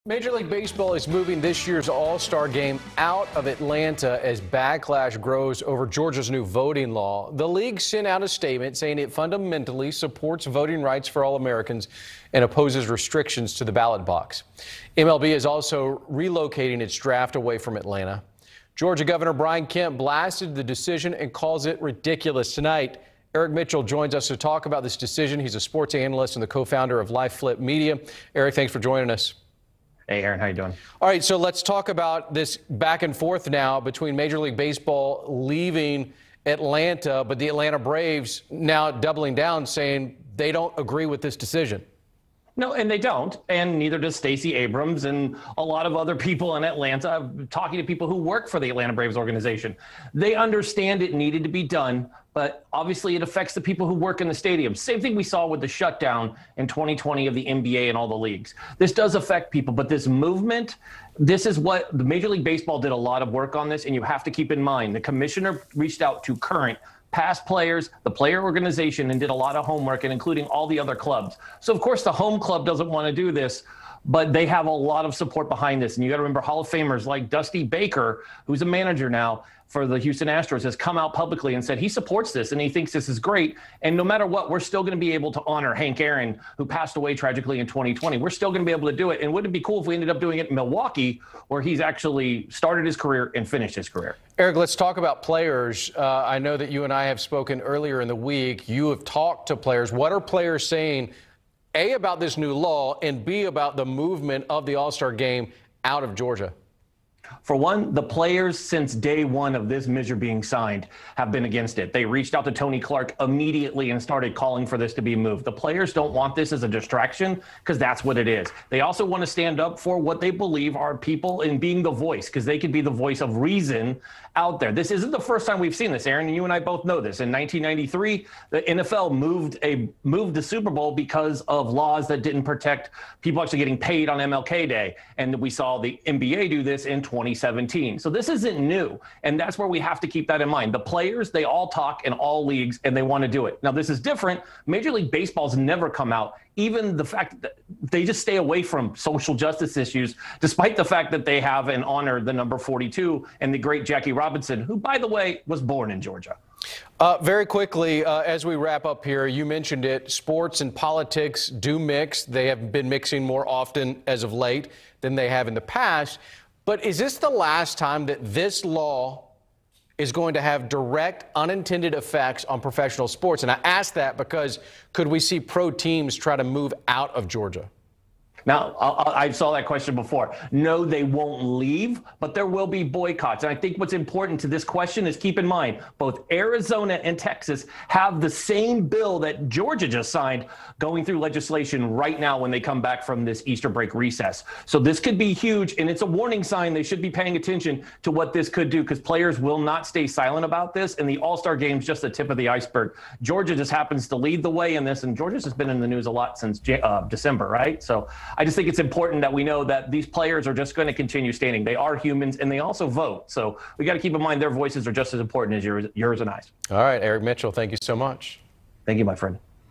Major League Baseball is moving this year's All-Star Game out of Atlanta as backlash grows over Georgia's new voting law. The league sent out a statement saying it fundamentally supports voting rights for all Americans and opposes restrictions to the ballot box. MLB is also relocating its draft away from Atlanta. Georgia Governor Brian Kemp blasted the decision and calls it ridiculous tonight. Eric Mitchell joins us to talk about this decision. He's a sports analyst and the co-founder of LifeFlip Media. Eric, thanks for joining us. Hey, Aaron, how you doing? All right, so let's talk about this back and forth now between Major League Baseball leaving Atlanta, but the Atlanta Braves now doubling down, saying they don't agree with this decision. No, and they don't, and neither does Stacey Abrams and a lot of other people in Atlanta. Talking to people who work for the Atlanta Braves organization, they understand it needed to be done, but obviously it affects the people who work in the stadium. Same thing we saw with the shutdown in 2020 of the NBA and all the leagues. This does affect people, but this movement, this is what the Major League Baseball did a lot of work on this, and you have to keep in mind, the commissioner reached out to current past players, the player organization, and did a lot of homework, and including all the other clubs. So, of course, the home club doesn't want to do this, but they have a lot of support behind this. And you got to remember, Hall of Famers like Dusty Baker, who's a manager now for the Houston Astros, has come out publicly and said he supports this and he thinks this is great. And no matter what, we're still going to be able to honor Hank Aaron, who passed away tragically in 2020. We're still going to be able to do it. And wouldn't it be cool if we ended up doing it in Milwaukee, where he's actually started his career and finished his career? Eric, let's talk about players. I know that you and I have spoken earlier in the week. You have talked to players. What are players saying, A, about this new law, and B, about the movement of the All-Star Game out of Georgia? For one, the players since day one of this measure being signed have been against it. They reached out to Tony Clark immediately and started calling for this to be moved. The players don't want this as a distraction because that's what it is. They also want to stand up for what they believe are people in being the voice, because they could be the voice of reason out there. This isn't the first time we've seen this, Aaron, and you and I both know this. In 1993, the NFL moved the Super Bowl because of laws that didn't protect people actually getting paid on MLK Day. And we saw the NBA do this in 2017. So this isn't new. And that's where we have to keep that in mind. The players, they all talk in all leagues and they want to do it. Now, this is different. Major League Baseball's never come out. Even the fact that they just stay away from social justice issues, despite the fact that they have and honor the number 42 and the great Jackie Robinson, who, by the way, was born in Georgia. Very quickly, as we wrap up here, you mentioned it, sports and politics do mix. They have been mixing more often as of late than they have in the past. But is this the last time that this law is going to have direct unintended effects on professional sports? And I ask that because could we see pro teams try to move out of Georgia? Now, I saw that question before. No, they won't leave, but there will be boycotts. And I think what's important to this question is keep in mind, both Arizona and Texas have the same bill that Georgia just signed going through legislation right now when they come back from this Easter break recess. So this could be huge, and it's a warning sign. They should be paying attention to what this could do, because players will not stay silent about this, and the All-Star Game's just the tip of the iceberg. Georgia just happens to lead the way in this, and Georgia's just been in the news a lot since December, right? So I just think it's important that we know that these players are just going to continue standing. They are humans, and they also vote. So we got to keep in mind their voices are just as important as yours and ours. All right, Eric Mitchell, thank you so much. Thank you, my friend.